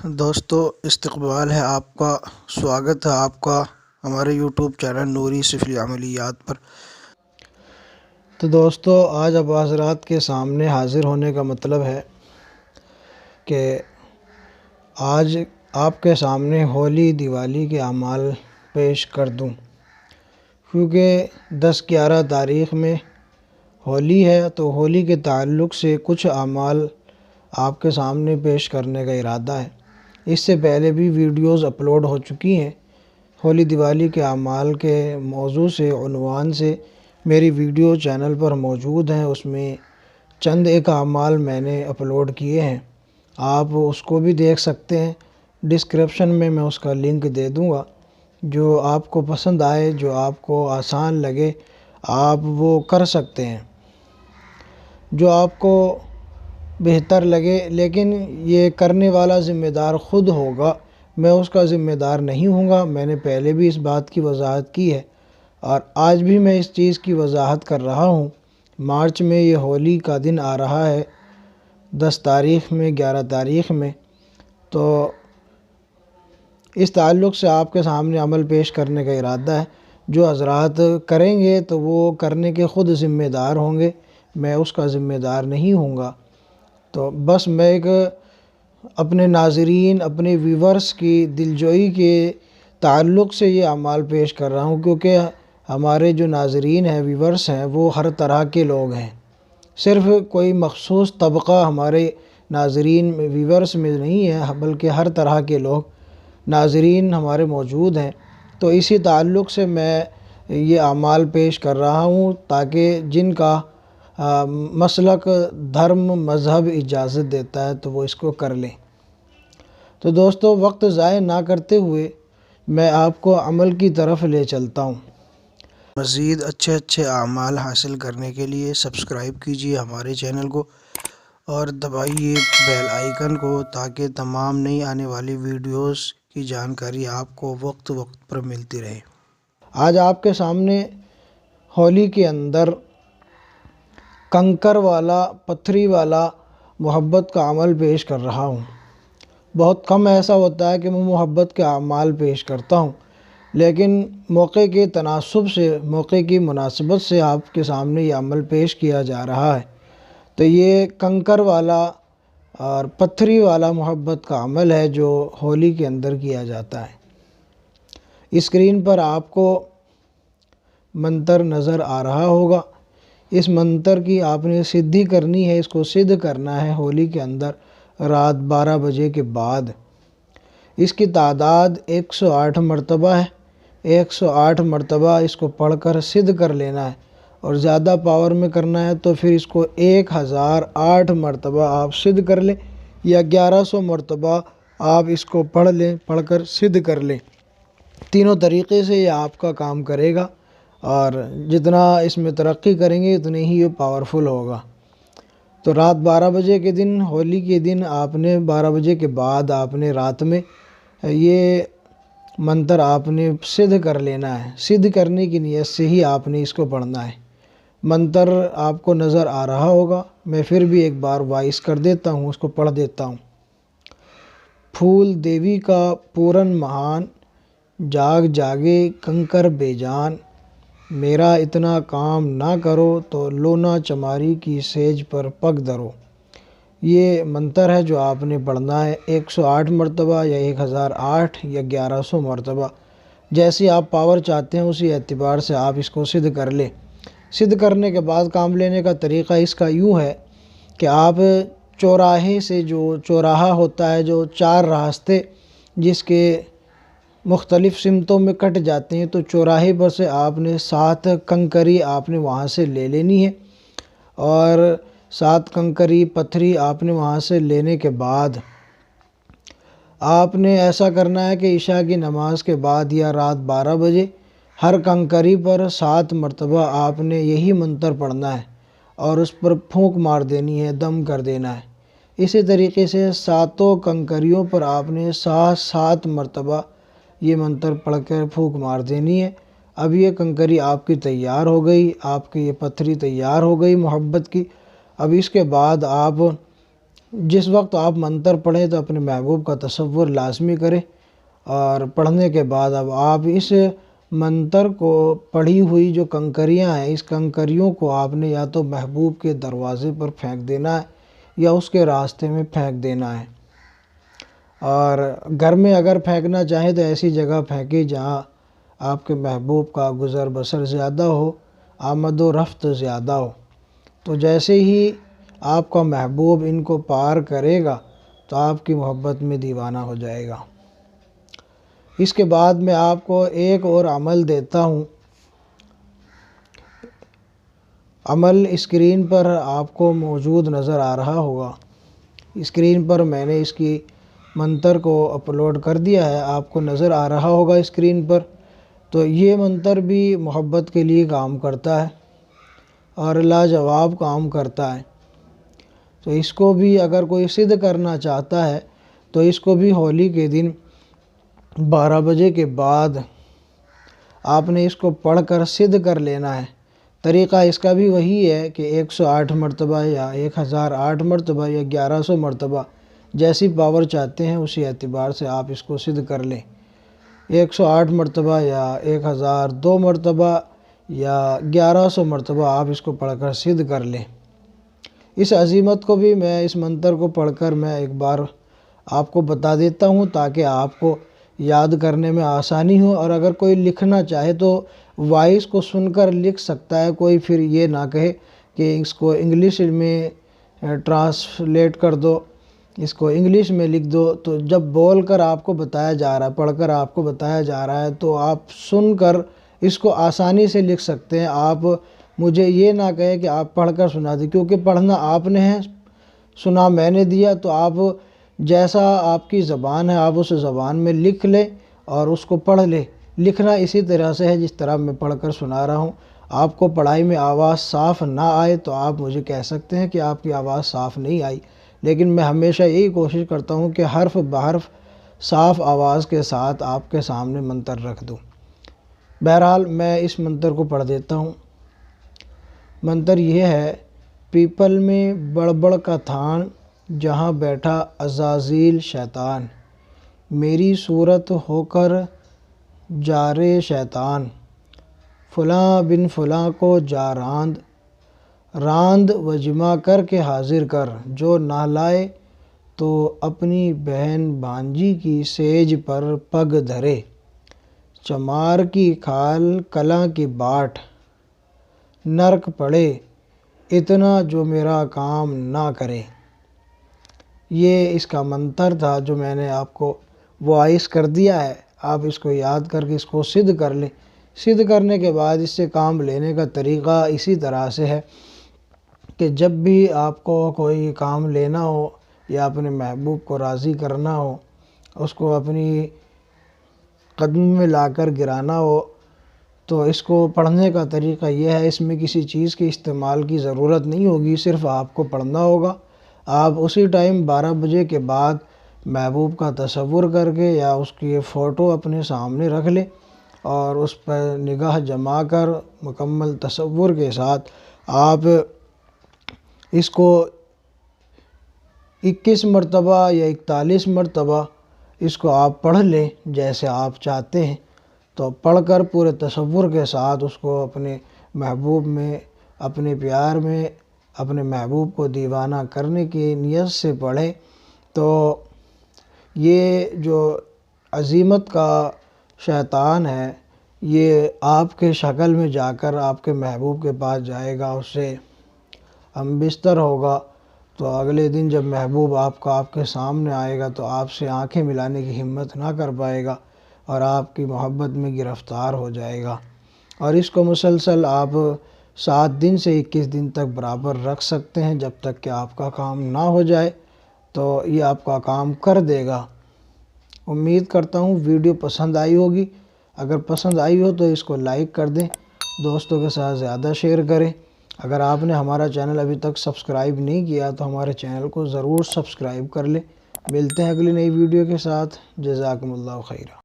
دوستو استقبال ہے آپ کا، سواگت ہے آپ کا ہمارے یوٹیوب چینل نوری سفلی عملیات پر۔ تو دوستو آج اب حضرات کے سامنے حاضر ہونے کا مطلب ہے کہ آج آپ کے سامنے ہولی دیوالی کے اعمال پیش کر دوں، کیونکہ 10-11 تاریخ میں ہولی ہے، تو ہولی کے تعلق سے کچھ اعمال آپ کے سامنے پیش کرنے کا ارادہ ہے۔ اس سے پہلے بھی ویڈیوز اپلوڈ ہو چکی ہیں ہولی دیوالی کے اعمال کے موضوع سے، عنوان سے میری ویڈیو چینل پر موجود ہیں۔ اس میں چند ایک اعمال میں نے اپلوڈ کیے ہیں، آپ اس کو بھی دیکھ سکتے ہیں۔ ڈسکرپشن میں اس کا لنک دے دوں گا، جو آپ کو پسند آئے، جو آپ کو آسان لگے آپ وہ کر سکتے ہیں، جو آپ کو بہتر لگے، لیکن یہ کرنے والا ذمہ دار خود ہوگا، میں اس کا ذمہ دار نہیں ہوں گا۔ میں نے پہلے بھی اس بات کی وضاحت کی ہے اور آج بھی میں اس چیز کی وضاحت کر رہا ہوں۔ مارچ میں یہ ہولی کا دن آ رہا ہے، 10 تاریخ میں، 11 تاریخ میں، تو اس تعلق سے آپ کے سامنے عمل پیش کرنے کا ارادہ ہے۔ جو حضرات کریں گے تو وہ کرنے کے خود ذمہ دار ہوں گے، میں اس کا ذمہ دار نہیں ہوں گا۔ تو بس میں ایک اپنے ناظرین، اپنے ویورز کی دلجوئی کے تعلق سے یہ اعمال پیش کر رہا ہوں، کیونکہ ہمارے جو ناظرین ہیں، ویورز ہیں، وہ ہر طرح کے لوگ ہیں۔ صرف کوئی مخصوص طبقہ ہمارے ناظرین ویورز میں نہیں ہے، بلکہ ہر طرح کے لوگ ناظرین ہمارے موجود ہیں۔ تو اسی تعلق سے میں یہ اعمال پیش کر رہا ہوں، تاکہ جن کا مسلک، دھرم، مذہب اجازت دیتا ہے تو وہ اس کو کر لیں۔ تو دوستو وقت ضائع نہ کرتے ہوئے میں آپ کو عمل کی طرف لے چلتا ہوں۔ مزید اچھے اعمال حاصل کرنے کے لیے سبسکرائب کیجیے ہمارے چینل کو اور دبائیے بیل آئیکن کو، تاکہ تمام نئی آنے والی ویڈیوز کی جانکاری آپ کو وقت پر ملتی رہے۔ آج آپ کے سامنے ہولی کے اندر کنکر والا، پتھری والا محبت کا عمل پیش کر رہا ہوں۔ بہت کم ایسا ہوتا ہے کہ میں محبت کے اعمال پیش کرتا ہوں، لیکن موقع کے تناسب سے، موقع کی مناسبت سے آپ کے سامنے یہ عمل پیش کیا جا رہا ہے۔ تو یہ کنکر والا اور پتھری والا محبت کا عمل ہے جو ہولی کے اندر کیا جاتا ہے۔ اسکرین پر آپ کو منتر نظر آ رہا ہوگا، اس منتر کی آپ نے سدھی کرنی ہے، اس کو سدھ کرنا ہے ہولی کے اندر رات 12 بجے کے بعد۔ اس کی تعداد 108 مرتبہ ہے، 108 مرتبہ اس کو پڑھ کر سدھ کر لینا ہے، اور زیادہ پاور میں کرنا ہے تو پھر اس کو 1008 مرتبہ آپ سدھ کر لیں، یا 1100 مرتبہ آپ اس کو پڑھ کر سدھ کر لیں۔ تینوں طریقے سے یہ آپ کا کام کرے گا، اور جتنا اس میں ترقی کریں گے اتنے ہی یہ پاورفل ہوگا۔ تو رات 12 بجے کے دن، ہولی کے دن، آپ نے 12 بجے کے بعد آپ نے رات میں یہ منتر آپ نے سدھ کر لینا ہے۔ سدھ کرنے کی نیت سے ہی آپ نے اس کو پڑھنا ہے۔ منتر آپ کو نظر آ رہا ہوگا، میں پھر بھی ایک بار وائس کر دیتا ہوں، اس کو پڑھ دیتا ہوں۔ پھول دیوی کا پورن مہان، جاگ جاگے کنکر بے جان، میرا اتنا کام نہ کرو تو لونا چماری کی سیج پر پگ درو۔ یہ منتر ہے جو آپ نے پڑھنا ہے 108 مرتبہ یا 1008 یا 1100 مرتبہ، جیسی آپ پاور چاہتے ہیں اسی اعتبار سے آپ اس کو سدھ کر لیں۔ سدھ کرنے کے بعد کام لینے کا طریقہ اس کا یوں ہے کہ آپ چوراہے سے، جو چوراہا ہوتا ہے، جو 4 راستے جس کے مختلف سمتوں میں کٹ جاتے ہیں، تو چوراہے پر سے آپ نے 7 کنکری آپ نے وہاں سے لے لینی ہے، اور 7 کنکری پتھری آپ نے وہاں سے لینے کے بعد آپ نے ایسا کرنا ہے کہ عشاء کی نماز کے بعد یا رات 12 بجے ہر کنکری پر 7 مرتبہ آپ نے یہی منتر پڑھنا ہے، اور اس پر پھونک مار دینی ہے، دم کر دینا ہے۔ اسی طریقے سے 7 کنکریوں پر آپ نے 7 مرتبہ یہ منتر پڑھ کر پھونک مار دینی ہے۔ اب یہ کنکری آپ کی تیار ہو گئی، آپ کی یہ پتھری تیار ہو گئی محبت کی۔ اب اس کے بعد آپ جس وقت آپ منتر پڑھیں تو اپنے محبوب کا تصور لازمی کریں، اور پڑھنے کے بعد اب آپ اس منتر کو پڑھی ہوئی جو کنکریاں ہیں، اس کنکریوں کو آپ نے یا تو محبوب کے دروازے پر پھینک دینا ہے یا اس کے راستے میں پھینک دینا ہے، اور گھر میں اگر پھینکنا چاہیں تو ایسی جگہ پھینکیں جہاں آپ کے محبوب کا گزر بسر زیادہ ہو، آمد و رفت زیادہ ہو۔ تو جیسے ہی آپ کا محبوب ان کو پار کرے گا تو آپ کی محبت میں دیوانہ ہو جائے گا۔ اس کے بعد میں آپ کو ایک اور عمل دیتا ہوں۔ عمل اسکرین پر آپ کو موجود نظر آ رہا ہوگا۔ اسکرین پر میں نے اس کی منتر کو اپلوڈ کر دیا ہے، آپ کو نظر آ رہا ہوگا اسکرین پر۔ تو یہ منتر بھی محبت کے لیے کام کرتا ہے اور لاجواب کام کرتا ہے۔ تو اس کو بھی اگر کوئی سدھ کرنا چاہتا ہے تو اس کو بھی ہولی کے دن 12 بجے کے بعد آپ نے اس کو پڑھ کر سدھ کر لینا ہے۔ طریقہ اس کا بھی وہی ہے کہ 108 مرتبہ یا 1008 مرتبہ یا 1100 مرتبہ، جیسی پاور چاہتے ہیں اسی اعتبار سے آپ اس کو سدھ کر لیں۔ 108 مرتبہ یا 1002 مرتبہ یا 1100 مرتبہ آپ اس کو پڑھ کر سدھ کر لیں۔ اس عظیمت کو بھی میں اس منتر کو پڑھ کر میں ایک بار آپ کو بتا دیتا ہوں تاکہ آپ کو یاد کرنے میں آسانی ہو، اور اگر کوئی لکھنا چاہے تو وائس کو سن کر لکھ سکتا ہے، کوئی پھر یہ نہ کہے کہ اس کو انگلش میں ٹرانسلیٹ کر دو، اس کو انگلش میں لکھ دو۔ تو جب بول کر آپ کو بتایا جا رہا ہے، پڑھ کر آپ کو بتایا جا رہا ہے تو آپ سن کر اس کو آسانی سے لکھ سکتے ہیں۔ آپ مجھے یہ نہ کہے کہ آپ پڑھ کر سنا دیں، کیونکہ پڑھنا آپ نے ہے، سنا میں نے دیا، تو آپ جیسا آپ کی زبان ہے آپ اس زبان میں لکھ لیں اور اس کو پڑھ لیں۔ لکھنا اسی طرح سے ہے جس طرح میں پڑھ کر سنا رہا ہوں۔ آپ کو پڑھائی میں آواز صاف نہ آئے تو آپ مجھے کہہ سکتے ہیں کہ آپ کی آواز صاف نہیں آئی، لیکن میں ہمیشہ یہی کوشش کرتا ہوں کہ حرف بحرف صاف آواز کے ساتھ آپ کے سامنے منتر رکھ دوں۔ بہرحال میں اس منتر کو پڑھ دیتا ہوں۔ منتر یہ ہے: پیپل میں بڑبڑ کا تھان، جہاں بیٹھا عزازیل شیطان، میری صورت ہو کر جارے شیطان، فلاں بن فلاں کو جا راند، راند و جمع کر کے حاضر کر، جو نہ لائے تو اپنی بہن بانجی کی سیج پر پگ دھرے، چمار کی کھال کلاں کی باٹ، نرک پڑے اتنا جو میرا کام نہ کرے۔ یہ اس کا منتر تھا جو میں نے آپ کو وائس کر دیا ہے۔ آپ اس کو یاد کر کے اس کو سدھ کر لیں۔ سدھ کرنے کے بعد اس سے کام لینے کا طریقہ اسی طرح سے ہے کہ جب بھی آپ کو کوئی کام لینا ہو یا اپنے محبوب کو راضی کرنا ہو، اس کو اپنی قدم میں لا کر گرانا ہو، تو اس کو پڑھنے کا طریقہ یہ ہے۔ اس میں کسی چیز کے استعمال کی ضرورت نہیں ہوگی، صرف آپ کو پڑھنا ہوگا۔ آپ اسی ٹائم 12 بجے کے بعد محبوب کا تصور کر کے یا اس کی فوٹو اپنے سامنے رکھ لیں اور اس پر نگاہ جما کر مکمل تصور کے ساتھ آپ اس کو 21 مرتبہ یا 41 مرتبہ اس کو آپ پڑھ لیں جیسے آپ چاہتے ہیں۔ تو پڑھ کر پورے تصور کے ساتھ اس کو اپنے محبوب میں، اپنے پیار میں، اپنے محبوب کو دیوانہ کرنے کی نیت سے پڑھیں۔ تو یہ جو عظیمت کا شیطان ہے یہ آپ کے شکل میں جا کر آپ کے محبوب کے پاس جائے گا، اس سے ہم بستر ہوگا۔ تو اگلے دن جب محبوب آپ کے سامنے آئے گا تو آپ سے آنکھیں ملانے کی ہمت نہ کر پائے گا اور آپ کی محبت میں گرفتار ہو جائے گا۔ اور اس کو مسلسل آپ 7 دن سے 21 دن تک برابر رکھ سکتے ہیں، جب تک کہ آپ کا کام نہ ہو جائے تو یہ آپ کا کام کر دے گا۔ امید کرتا ہوں ویڈیو پسند آئی ہوگی۔ اگر پسند آئی ہو تو اس کو لائک کر دیں، دوستوں کے ساتھ زیادہ شیئر کریں۔ اگر آپ نے ہمارا چینل ابھی تک سبسکرائب نہیں کیا تو ہمارے چینل کو ضرور سبسکرائب کر لیں۔ ملتے ہیں اگلی نئی ویڈیو کے ساتھ۔ جزاکم اللہ خیرہ۔